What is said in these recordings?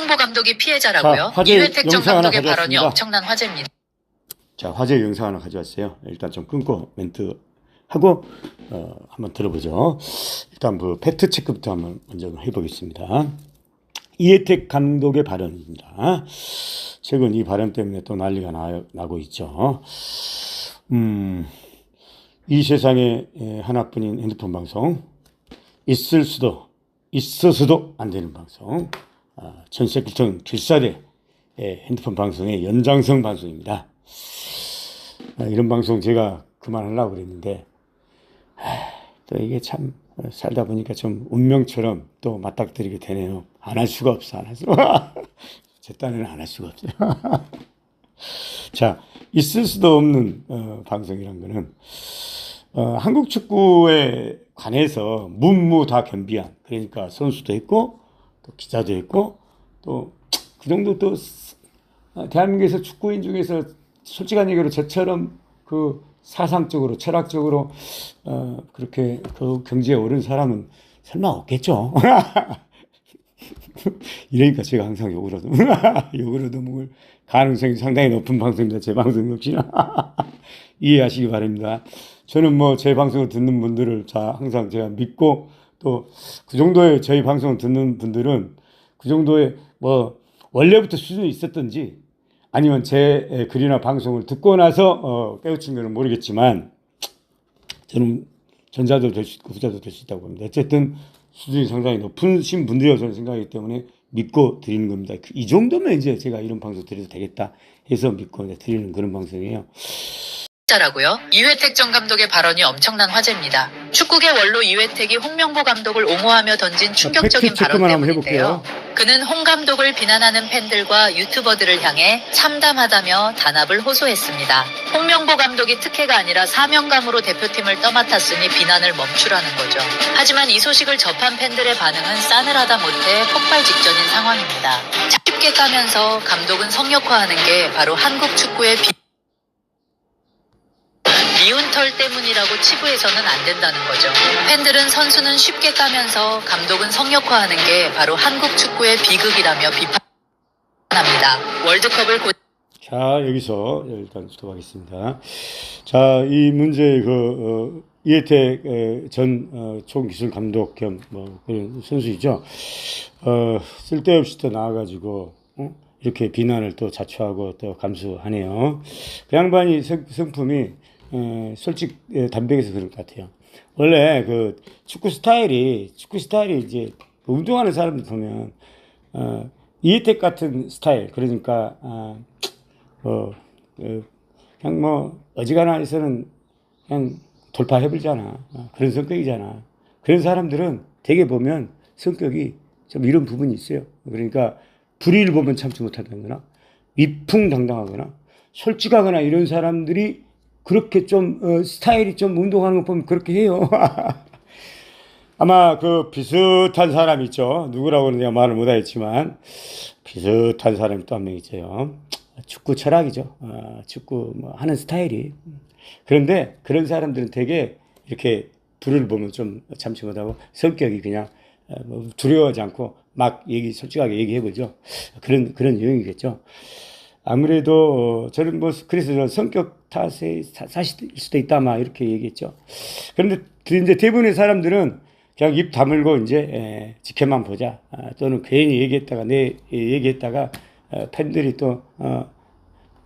홍명보 감독이 피해자라고요? 자, 화제 이회택 전 영상 하나 감독의 발언이 가져왔습니다. 엄청난 화제입니다. 자, 화제 영상 하나 가져왔어요. 일단 좀 끊고 멘트 하고 한번 들어보죠. 일단 그 팩트 체크부터 한번 먼저 해보겠습니다. 이회택 감독의 발언입니다. 최근 이 발언 때문에 또 난리가 나고 있죠. 이 세상에 하나뿐인 핸드폰 방송, 있어서도 안 되는 방송, 전세길통 길사대 핸드폰 방송의 연장성 방송입니다. 이런 방송 제가 그만하려고 그랬는데 또 이게 참 살다 보니까 좀 운명처럼 또 맞닥뜨리게 되네요. 안 할 수가 없어. 제 딴에는 안 할 수가 없어요. 자, 있을 수도 없는 방송이란 거는 한국 축구에 관해서 문무다겸비한, 그러니까 선수도 있고 또 기자도 있고 또 그 정도 또 대한민국에서 축구인 중에서 솔직한 얘기로 저처럼 그 사상적으로 철학적으로 그렇게 그 경지에 오른 사람은 설마 없겠죠. 이러니까 제가 항상 욕을 얻어먹을 가능성이 상당히 높은 방송입니다. 제 방송 역시나 이해하시기 바랍니다. 저는 뭐 제 방송을 듣는 분들을 항상 제가 믿고, 또 그 정도의 저희 방송을 듣는 분들은 그 정도의 뭐 원래부터 수준이 있었던지 아니면 제 글이나 방송을 듣고 나서 깨우친 거는 모르겠지만 저는 전자도 될 수 있고 후자도 될 수 있다고 봅니다. 어쨌든 수준이 상당히 높으신 분들이라고 저는 생각하기 때문에 믿고 드리는 겁니다. 이 정도면 이제 제가 이런 방송 드려도 되겠다 해서 믿고 드리는 그런 방송이에요. 라고요? 이회택 전 감독의 발언이 엄청난 화제입니다. 축구계 원로 이회택이 홍명보 감독을 옹호하며 던진 충격적인 발언 때문인데요. 그는 홍 감독을 비난하는 팬들과 유튜버들을 향해 참담하다며 단합을 호소했습니다. 홍명보 감독이 특혜가 아니라 사명감으로 대표팀을 떠맡았으니 비난을 멈추라는 거죠. 하지만 이 소식을 접한 팬들의 반응은 싸늘하다 못해 폭발 직전인 상황입니다. 쉽게 까면서 감독은 성역화하는 게 바로 한국 축구의 미운 털 때문이라고 치부해서는 안 된다는 거죠. 팬들은 선수는 쉽게 까면서 감독은 성역화하는 게 바로 한국 축구의 비극이라며 비판합니다. 월드컵을 자, 여기서 일단 스톱하겠습니다. 자, 이 문제 이회택 전 총기술 감독 겸 그런 선수이죠. 쓸데없이 또 나와가지고 이렇게 비난을 또 자초하고 또 감수하네요. 그 양반이 성품이 솔직히 담백해서 그럴 것 같아요. 원래 그 축구 스타일이 이제 운동하는 사람들 보면 이혜택 같은 스타일, 그러니까 그냥 뭐 어지간하면서는 그냥 돌파해버리잖아. 그런 성격이잖아. 그런 사람들은 되게 보면 성격이 좀 이런 부분이 있어요. 그러니까 불의를 보면 참지 못한다거나 위풍당당하거나 솔직하거나 이런 사람들이 그렇게 좀 스타일이 좀 운동하는 거 보면 그렇게 해요. 아마 그 비슷한 사람 있죠. 누구라고는 내가 말을 못하겠지만 비슷한 사람이 또 한 명 있어요. 축구 철학이죠. 축구 하는 스타일이. 그런데 그런 사람들은 되게 이렇게 불을 보면 좀 참지 못하고 성격이 그냥 두려워하지 않고 막 솔직하게 얘기해보죠. 그런 유형이겠죠. 아무래도 저는 그래서 성격 탓일 수도 있다 막 이렇게 얘기했죠. 그런데 이제 대부분의 사람들은 그냥 입 다물고 이제 지켜만 보자. 또는 괜히 얘기했다가 팬들이 또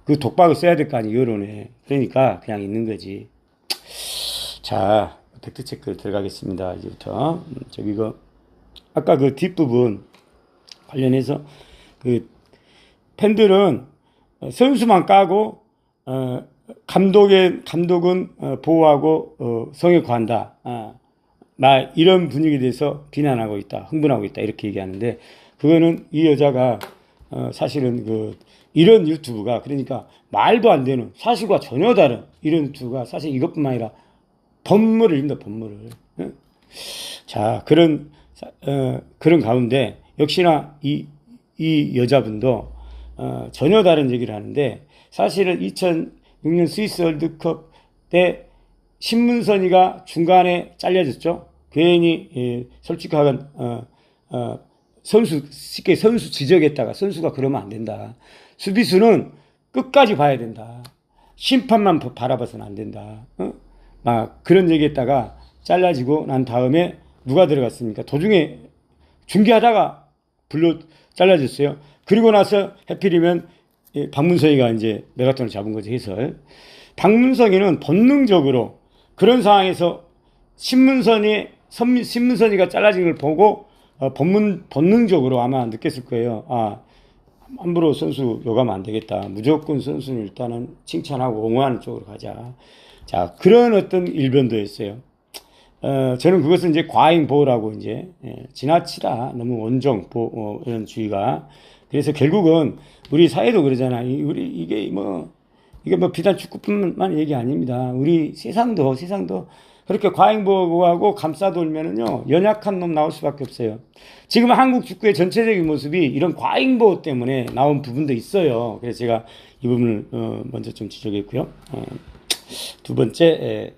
그 독박을 써야 될 거 아니에요, 여론에. 그러니까 그냥 있는 거지. 자, 팩트 체크 들어가겠습니다. 이제부터 아까 그 뒷부분 관련해서 그 팬들은 선수만 까고 감독은 보호하고 성역화한다. 이런 분위기에 대해서 비난하고 있다, 흥분하고 있다 이렇게 얘기하는데, 그거는 이 여자가 사실은 이런 유튜브가, 그러니까 말도 안 되는 사실과 전혀 다른 이런 유튜브가 사실 이것뿐만 아니라 법물입니다, 법물을. 자, 그런 가운데 역시나 이 여자분도 전혀 다른 얘기를 하는데, 사실은 2006년 스위스 월드컵 때 신문선이가 중간에 잘려졌죠. 괜히 솔직하게 쉽게 선수 지적했다가 선수가 그러면 안 된다. 수비수는 끝까지 봐야 된다. 심판만 바라봐서는 안 된다. 막 그런 얘기했다가 잘라지고 난 다음에 누가 들어갔습니까? 도중에 중계하다가 잘라졌어요. 그리고 나서 해필이면 박문성이가 이제 메가톤을 잡은 거죠, 해설. 박문성이는 본능적으로 그런 상황에서 신문선이가 잘라진 걸 보고 본능적으로 아마 느꼈을 거예요. 아, 함부로 선수 욕하면 안 되겠다. 무조건 선수는 일단은 칭찬하고 옹호하는 쪽으로 가자. 자, 그런 어떤 일변도였어요. 저는 그것은 이제 과잉 보호라고 이제 지나치다 너무 원정 보호 이런 주의가. 그래서 결국은 우리 사회도 그러잖아. 이게 뭐 비단 축구뿐만 얘기 아닙니다. 우리 세상도 그렇게 과잉 보호하고 감싸돌면은요 연약한 놈 나올 수밖에 없어요. 지금 한국 축구의 전체적인 모습이 이런 과잉 보호 때문에 나온 부분도 있어요. 그래서 제가 이 부분을 먼저 좀 지적했고요. 두 번째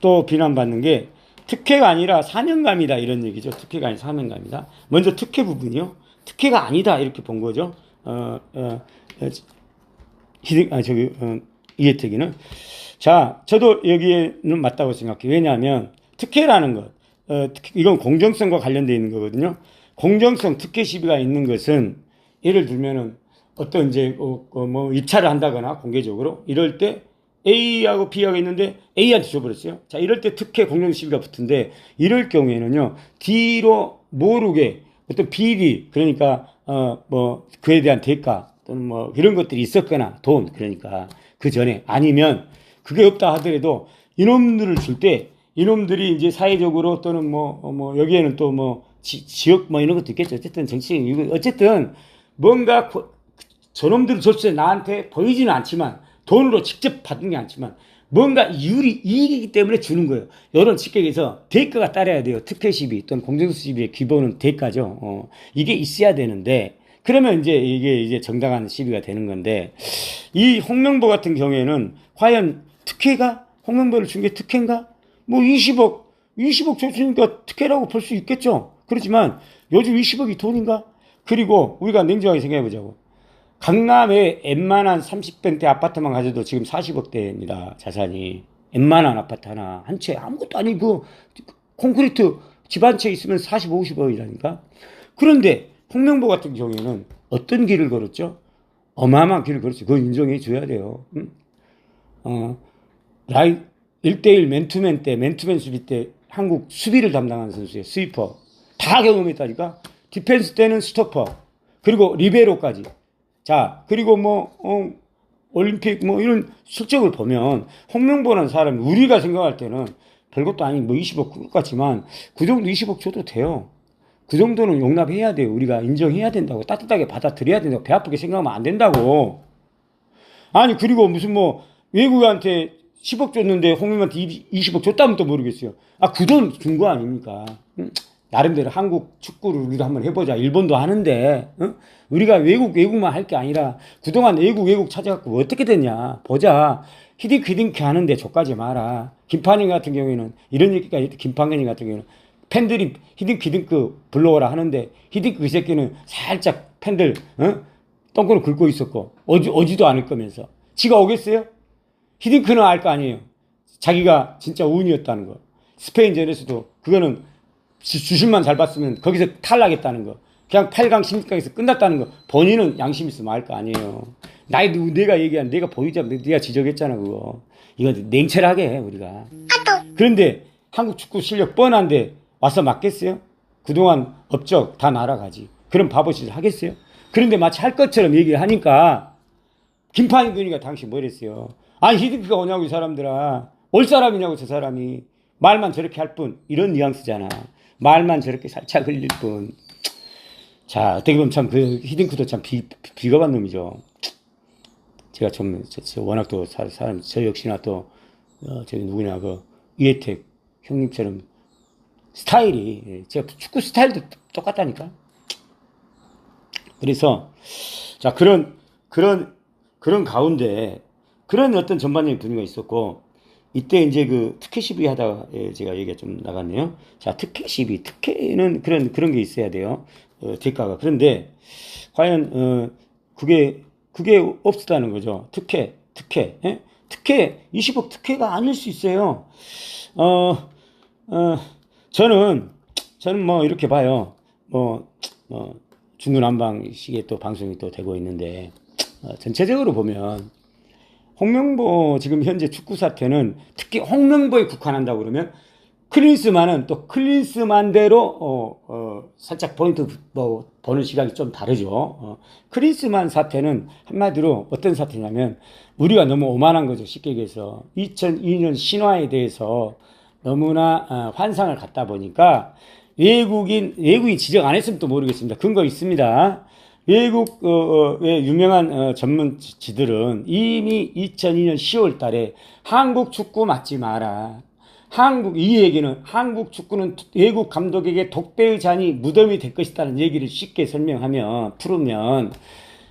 또 비난받는 게 특혜가 아니라 사명감이다 이런 얘기죠. 특혜가 아니라 사명감이다. 먼저 특혜 부분이요. 특혜가 아니다 이렇게 본 거죠. 이혜택이는. 자, 저도 여기에는 맞다고 생각해요. 왜냐하면 특혜라는 것, 이건 공정성과 관련되어 있는 거거든요. 공정성, 특혜 시비가 있는 것은 예를 들면은 어떤 이제 뭐 입찰을 한다거나 공개적으로 이럴 때 A하고 B하고 있는데 A한테 줘버렸어요. 자, 이럴 때 특혜 공정 시비가 붙은데 이럴 경우에는요 D로 모르게 어떤 비리 그러니까 뭐 그에 대한 대가 또는 뭐 이런 것들이 있었거나 돈 그러니까 그 전에 아니면 그게 없다 하더라도 이놈들을 줄 때 이놈들이 이제 사회적으로 또는 뭐 여기에는 또 뭐 지역 뭐 이런 것도 있겠죠. 어쨌든 정치적인 이유 어쨌든 뭔가 저놈들을 줬을 때 나한테 보이지는 않지만 돈으로 직접 받는 게 아니지만 뭔가 이익이기 때문에 주는 거예요. 이런 직격에서 대가가 따라야 돼요. 특혜 시비 또는 공정성 시비의 기본은 대가죠. 이게 있어야 되는데 그러면 이게 이제 정당한 시비가 되는 건데 이 홍명보 같은 경우에는 과연 특혜가 홍명보를 준 게 특혜인가? 뭐 20억 줬으니까 특혜라고 볼 수 있겠죠. 그렇지만 요즘 20억이 돈인가? 그리고 우리가 냉정하게 생각해 보자고. 강남에 웬만한 30평대 아파트만 가져도 지금 40억대입니다. 자산이. 웬만한 아파트 하나 한 채 아무것도 아니고 콘크리트 집 한 채 있으면 40, 50억이라니까. 그런데 홍명보 같은 경우에는 어떤 길을 걸었죠? 어마어마한 길을 걸었죠. 그건 인정해 줘야 돼요. 1대1 맨투맨 때 맨투맨 수비 때 한국 수비를 담당하는 선수예요. 스위퍼. 다 경험했다니까. 디펜스 때는 스토퍼. 그리고 리베로까지. 자, 그리고 올림픽 이런 실적을 보면 홍명보라는 사람이 우리가 생각할 때는 별것도 아닌 20억 같지만 그 정도 20억 줘도 돼요. 그 정도는 용납해야 돼요. 우리가 인정해야 된다고. 따뜻하게 받아들여야 된다고. 배 아프게 생각하면 안 된다고. 아니, 그리고 무슨 외국한테 10억 줬는데 홍명보한테 20억 줬다면 또 모르겠어요. 아, 그 돈 준 거 아닙니까? 나름대로 한국 축구를 우리도 한번 해보자. 일본도 하는데, 우리가 외국만 할 게 아니라 그동안 외국 찾아갖고 어떻게 됐냐. 보자. 히딩크 하는데 족가지 마라. 김판영 같은 경우에는 이런 얘기가 김판근이 같은 경우에는 팬들이 히딩크 불러오라 하는데 히딩크 그 새끼는 살짝 팬들 똥꼬를 긁고 있었고 오지도 않을 거면서 지가 오겠어요? 히딩크는 알 거 아니에요. 자기가 진짜 운이었다는 거. 스페인전에서도 그거는 주심만 잘 봤으면 거기서 탈락했다는 거. 그냥 8강 16강에서 끝났다는 거. 본인은 양심 있으면 알 거 아니에요. 내가 얘기한 내가 보이자 내가 지적했잖아 그거. 이거 냉철하게 해 우리가. 그런데 한국 축구 실력 뻔한데 와서 맞겠어요? 그동안 업적 다 날아가지. 그럼 바보짓을 하겠어요? 그런데 마치 할 것처럼 얘기를 하니까 김판근이가 당시 뭐랬어요? 아니 히딩크가 오냐고 이 사람들아. 올 사람이냐고 저 사람이. 말만 저렇게 할 뿐. 이런 뉘앙스잖아. 말만 저렇게 살짝 흘릴 뿐. 자, 어떻게 보면 참 히딩크도 참 비겁한 놈이죠. 제가 워낙 또 사람, 저 역시나 또, 저기 누구냐, 이혜택 형님처럼 스타일이, 제가 축구 스타일도 똑같다니까. 그래서, 자, 그런 가운데, 그런 어떤 전반적인 분위기가 있었고, 이때 이제 그 특혜 시비 하다가 제가 얘기가 좀 나갔네요. 자, 특혜 시비. 특혜는 그런 게 있어야 돼요. 대가가. 그런데 과연 그게 없었다는 거죠. 특혜. 예? 특혜 20억 특혜가 아닐 수 있어요. 저는 뭐 이렇게 봐요. 중구난방식의 또 방송이 또 되고 있는데 전체적으로 보면 홍명보 지금 현재 축구 사태는 특히 홍명보에 국한한다고 그러면 클린스만은 또 클린스만대로 살짝 포인트 보는 시각이 좀 다르죠. 클린스만 사태는 한마디로 어떤 사태냐면 우리가 너무 오만한 거죠. 쉽게 얘기해서 2002년 신화에 대해서 너무나 환상을 갖다 보니까 외국인 지적 안 했으면 또 모르겠습니다. 근거 있습니다. 외국의 유명한 전문지들은 이미 2002년 10월 달에 한국 축구 맞지 마라. 이 얘기는 한국 축구는 외국 감독에게 독배의 잔이 무덤이 될 것이다는 얘기를 쉽게 풀으면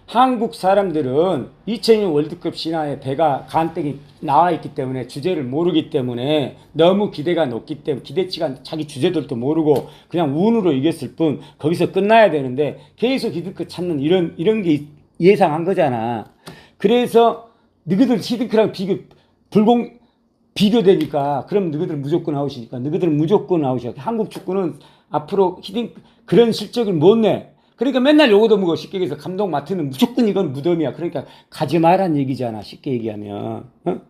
한국 사람들은 2002년 월드컵 신화에 배가 간땡이 나와 있기 때문에 주제를 모르기 때문에 너무 기대가 높기 때문에 기대치가 자기 주제들도 모르고 그냥 운으로 이겼을 뿐 거기서 끝나야 되는데 계속 히딩크 찾는 이런 게 예상한 거잖아. 그래서 너희들 히딩크랑 비교되니까 그럼 너희들 무조건 아웃이니까 너희들은 무조건 아웃이야. 한국 축구는 앞으로 그런 실적을 못 내. 그러니까 맨날 요거도 먹어. 쉽게 얘기해서 감독 맡으면 무조건 이건 무덤이야. 그러니까 가지 마란 얘기잖아. 쉽게 얘기하면. 어?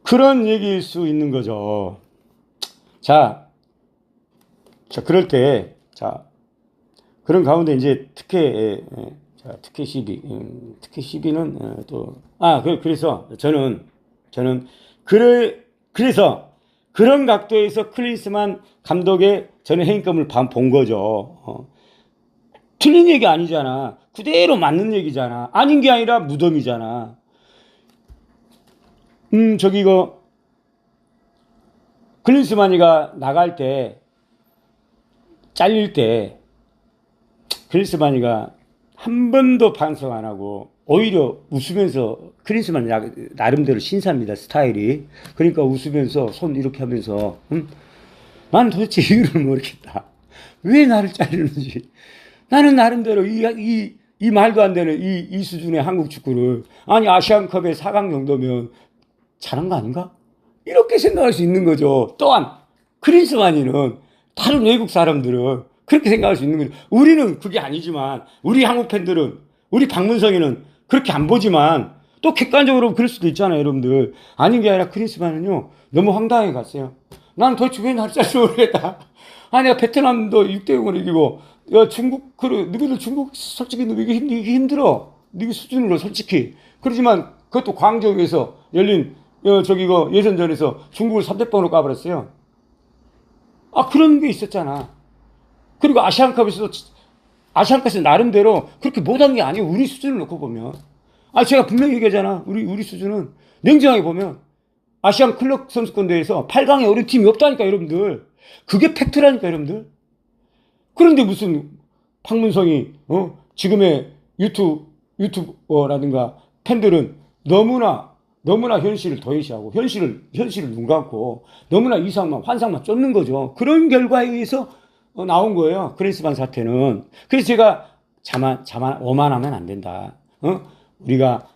그런 얘기일 수 있는 거죠. 자, 그럴 때, 그런 가운데 이제 특혜 시비는 그래서 그래서 그런 각도에서 클린스만 감독의 저는 행위감을 본 거죠. 틀린 얘기 아니잖아. 그대로 맞는 얘기잖아. 아닌 게 아니라 무덤이잖아. 클린스만이가 나갈 때, 잘릴 때, 클린스만이가 한 번도 반성 안 하고, 오히려 웃으면서, 클린스만 나름대로 신사입니다, 스타일이. 그러니까 웃으면서, 손 이렇게 하면서, 나는 도대체 이유를 모르겠다. 왜 나를 자르는지. 나는 나름대로 이 말도 안 되는 이 수준의 한국 축구를, 아니, 아시안컵의 4강 정도면 잘한 거 아닌가? 이렇게 생각할 수 있는 거죠. 또한, 클린스만이는 다른 외국 사람들은 그렇게 생각할 수 있는 거죠. 우리는 그게 아니지만, 우리 한국 팬들은, 우리 박문성이는 그렇게 안 보지만, 또 객관적으로 그럴 수도 있잖아요, 여러분들. 아닌 게 아니라 클린스만은요, 너무 황당하게 갔어요. 난 도대체 왜 나를 잘지 모르겠다. 아니, 베트남도 6대0으로 이기고, 야, 너희들 중국 솔직히 이기기 힘들어. 너희 수준으로 솔직히. 그렇지만 그것도 광저우에서 열린, 예선전에서 중국을 3대0으로 까버렸어요. 그런 게 있었잖아. 그리고 아시안컵에서 나름대로 그렇게 못한 게 아니에요. 우리 수준을 놓고 보면. 제가 분명히 얘기하잖아. 우리 수준은. 냉정하게 보면. 아시안 클럽 선수권 대회에서 8강에 어린 팀이 없다니까, 여러분들. 그게 팩트라니까, 여러분들. 그런데 무슨 박문성이 지금의 유튜버라든가 팬들은 너무나 현실을 도외시하고 현실을 눈 감고 너무나 환상만 쫓는 거죠. 그런 결과에 의해서 나온 거예요. 클린스만 사태는. 그래서 제가 오만하면 안 된다. 우리가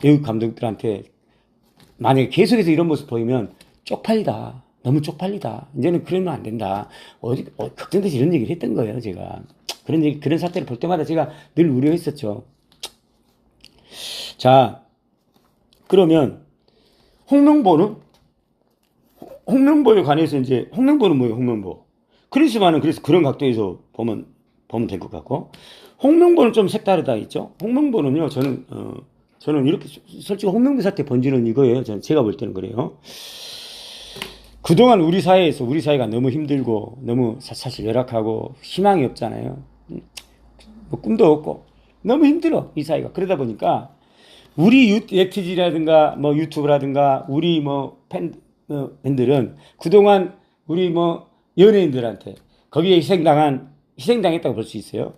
외국 감독들한테 만약에 계속해서 이런 모습 보이면 쪽팔리다. 너무 쪽팔리다. 이제는 그러면 안 된다. 걱정돼서 이런 얘기를 했던 거예요, 제가. 그런 사태를 볼 때마다 제가 늘 우려했었죠. 자, 그러면, 홍명보에 관해서 홍명보는 뭐예요, 홍명보? 클린스만은 그래서 그런 각도에서 보면 될 것 같고, 홍명보는 좀 색다르다 했죠. 홍명보는요, 저는 이렇게, 솔직히 홍명보 사태 본질은 이거예요. 제가 볼 때는 그래요. 그동안 우리 사회가 너무 힘들고, 너무 사실 열악하고, 희망이 없잖아요. 뭐 꿈도 없고, 너무 힘들어, 이 사회가. 그러다 보니까, 우리 네티즌이라든가, 유튜브라든가, 우리 팬들은 그동안 우리 연예인들한테, 거기에 희생당했다고 볼 수 있어요.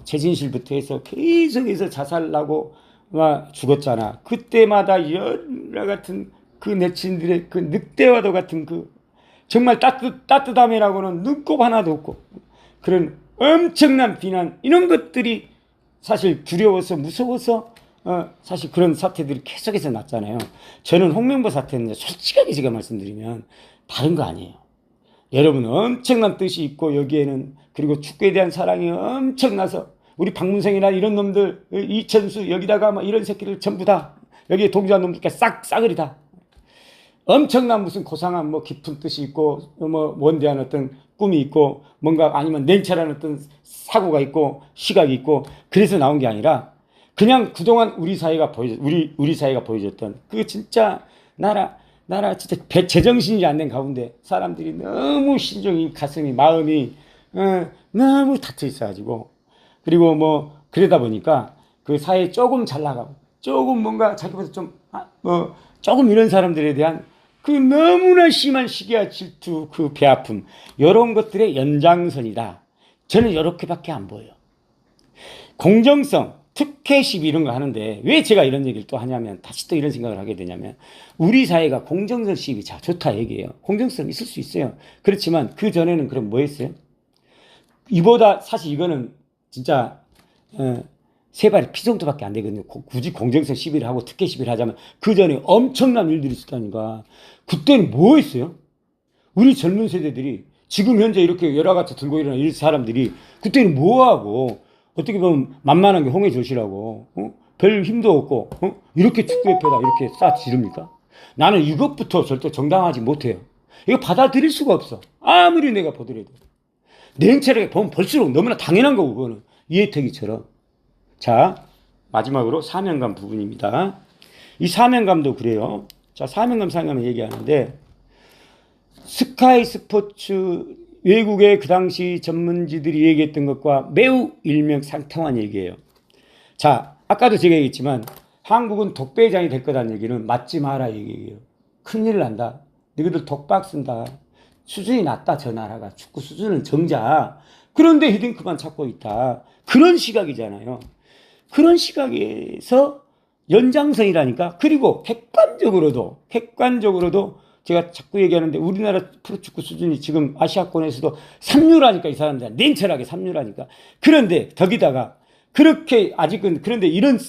최진실부터 해서 계속해서 자살나고, 막 죽었잖아. 그때마다 여러 같은 그 내친들의 그 늑대와도 같은 그 정말 따뜻함이라고는 눈곱 하나도 없고 그런 엄청난 비난 이런 것들이 사실 두려워서 무서워서 사실 그런 사태들이 계속해서 났잖아요. 저는 홍명보 사태는 솔직하게 제가 말씀드리면 다른 거 아니에요. 여러분 엄청난 뜻이 있고 여기에는 그리고 축구에 대한 사랑이 엄청나서 우리 박문성이나 이런 놈들 이천수 여기다가 막 이런 새끼들 전부 다 여기에 동조한 놈들까지 싸그리 다 엄청난 무슨 고상한 뭐 깊은 뜻이 있고 뭐 원대한 어떤 꿈이 있고 뭔가 아니면 냉철한 어떤 사고가 있고 시각이 있고 그래서 나온 게 아니라 그냥 그동안 우리 사회가 보여줬던 그 진짜 나라 진짜 제정신이 안 된 가운데 사람들이 너무 심정이 가슴이 마음이 너무 닫혀 있어가지고 그리고 뭐 그러다 보니까 그 사회에 조금 잘 나가고 조금 뭔가 자기보다 좀 조금 이런 사람들에 대한 그 너무나 심한 시기와 질투 그 배아픔 이런 것들의 연장선이다. 저는 이렇게밖에 안 보여요. 공정성 특혜시비 이런 거 하는데 왜 제가 이런 얘기를 또 하냐면 다시 또 이런 생각을 하게 되냐면 우리 사회가 공정성 시비 자 좋다 얘기예요. 공정성 있을 수 있어요. 그렇지만 그 전에는 그럼 뭐 했어요? 이보다 사실 이거는 진짜 세 발의 피 정도밖에 안 되거든요. 굳이 공정성 시비를 하고 특혜 시비를 하자면 그 전에 엄청난 일들이 있었다니까. 그때는 뭐 했어요? 우리 젊은 세대들이 지금 현재 이렇게 여러 가지 들고 일어나는 이 사람들이 그때는 뭐 하고 어떻게 보면 만만한 게 홍해조시라고 별 힘도 없고 이렇게 축구협회다 이렇게 싹 지릅니까? 나는 이것부터 절대 정당하지 못해요. 이거 받아들일 수가 없어. 아무리 내가 보더라도 냉철하게 보면 볼수록 너무나 당연한 거고 그거는 이혜택이처럼. 자 마지막으로 사명감 부분입니다. 이 사명감도 그래요. 자 사명감 얘기하는데 스카이 스포츠 외국의 그 당시 전문지들이 얘기했던 것과 매우 일맥상통한 얘기예요. 자, 아까도 제가 얘기했지만 한국은 독배장이 될 거다는 얘기는 맞지 마라 얘기예요. 큰일 난다. 너희들 독박 쓴다. 수준이 낮다 저 나라가. 축구 수준은 정자. 그런데 히딩크만 찾고 있다. 그런 시각이잖아요. 그런 시각에서 연장선이라니까. 그리고 객관적으로도 제가 자꾸 얘기하는데 우리나라 프로축구 수준이 지금 아시아권에서도 3류라니까 이 사람들 냉철하게 3류라니까. 그런데 거기다가 그렇게 아직은 그런데 이런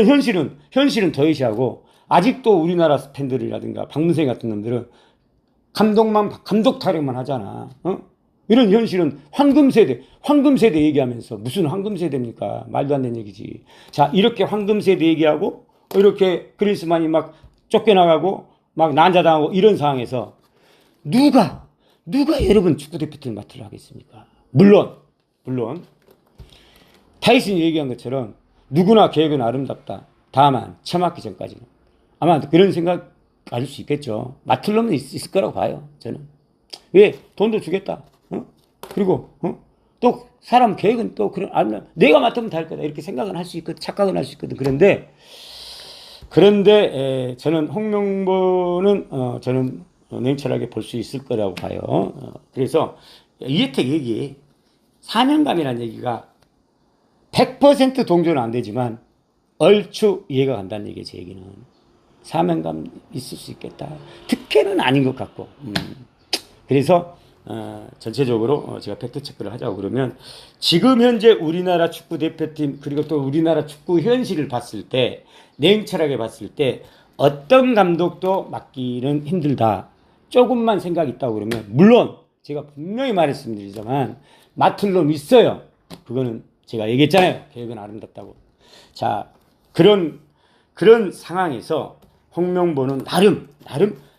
현실은 더해시하고 아직도 우리나라 팬들이라든가 박문생 같은 놈들은 감독 타령만 하잖아. 이런 현실은 황금세대 얘기하면서 무슨 황금세대입니까? 말도 안 되는 얘기지. 자 이렇게 황금세대 얘기하고 이렇게 그리스만이 막 쫓겨나가고 막 난자당하고 이런 상황에서 누가 여러분 축구대표팀을 맡으려 하겠습니까? 물론 타이슨이 얘기한 것처럼 누구나 계획은 아름답다. 다만 처맞기 전까지는 아마 그런 생각 가질 수 있겠죠. 맡을 놈은 있을 거라고 봐요. 저는. 왜? 돈도 주겠다. 그리고 또 사람 계획은 또 그런 내가 맡으면 다 할 거다 이렇게 생각은 할 수 있거든. 착각은 할 수 있거든. 그런데 저는 홍명보는 저는 냉철하게 볼 수 있을 거라고 봐요. 그래서 이혜택 얘기 사명감이라는 얘기가 100% 동조는 안 되지만 얼추 이해가 간다는 얘기예요. 제 얘기는 사명감 있을 수 있겠다. 특혜는 아닌 것 같고 그래서 전체적으로 제가 팩트 체크를 하자고 그러면 지금 현재 우리나라 축구 대표팀 그리고 또 우리나라 축구 현실을 봤을 때 냉철하게 봤을 때 어떤 감독도 맡기는 힘들다. 조금만 생각이 있다고 그러면 물론 제가 분명히 말씀드리지만 맡을 놈 있어요. 그거는 제가 얘기했잖아요. 계획은 아름답다고. 자 그런 상황에서 홍명보는 나름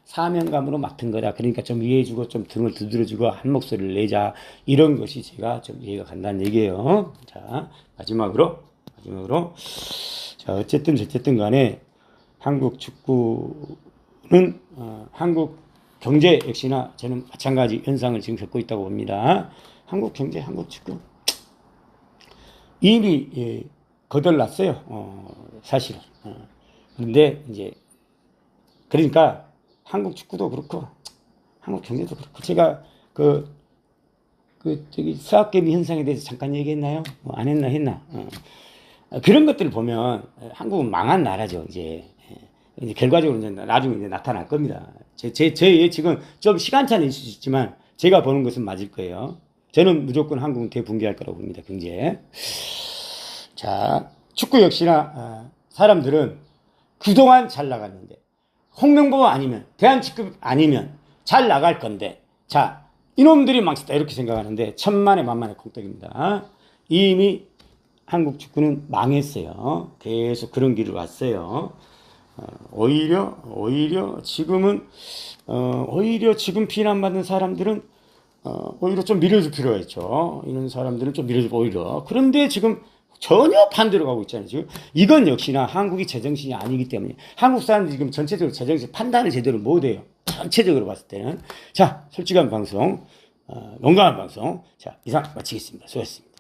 사명감으로 맡은 거다. 그러니까 좀 이해해주고 좀 등을 두드려주고 한 목소리를 내자. 이런 것이 제가 좀 이해가 간다는 얘기예요. 자 마지막으로 자 어쨌든 간에 한국 축구는 한국 경제 역시나 저는 마찬가지 현상을 지금 겪고 있다고 봅니다. 한국 경제, 한국 축구 이미 거덜났어요. 사실은. 그런데 이제 그러니까 한국 축구도 그렇고 한국 경제도 그렇고 제가 저기 서학개미 현상에 대해서 잠깐 얘기했나요? 안 했나? 그런 것들을 보면 한국은 망한 나라죠. 이제 결과적으로 이제 나중에 이제 나타날 겁니다. 제 예측은 좀 시간차는 있을 수 있지만 제가 보는 것은 맞을 거예요. 저는 무조건 한국은 대붕괴할 거라고 봅니다. 경제. 자, 축구 역시나 사람들은 그동안 잘 나갔는데 홍명보 아니면 대한축구 아니면 잘 나갈 건데 자 이놈들이 망쳤다 이렇게 생각하는데 천만의 만만의 콩떡입니다. 이미 한국 축구는 망했어요. 계속 그런 길을 왔어요. 오히려 지금은 오히려 지금 비난받는 사람들은 오히려 좀 밀어줄 필요가 있죠. 이런 사람들은 좀 밀어주고 오히려 그런데 지금 전혀 반대로 가고 있잖아요. 지금 이건 역시나 한국이 제정신이 아니기 때문에 한국 사람들이 지금 전체적으로 제정신 판단을 제대로 못해요. 전체적으로 봤을 때는 자 솔직한 방송, 용감한 방송 자 이상 마치겠습니다. 수고하셨습니다.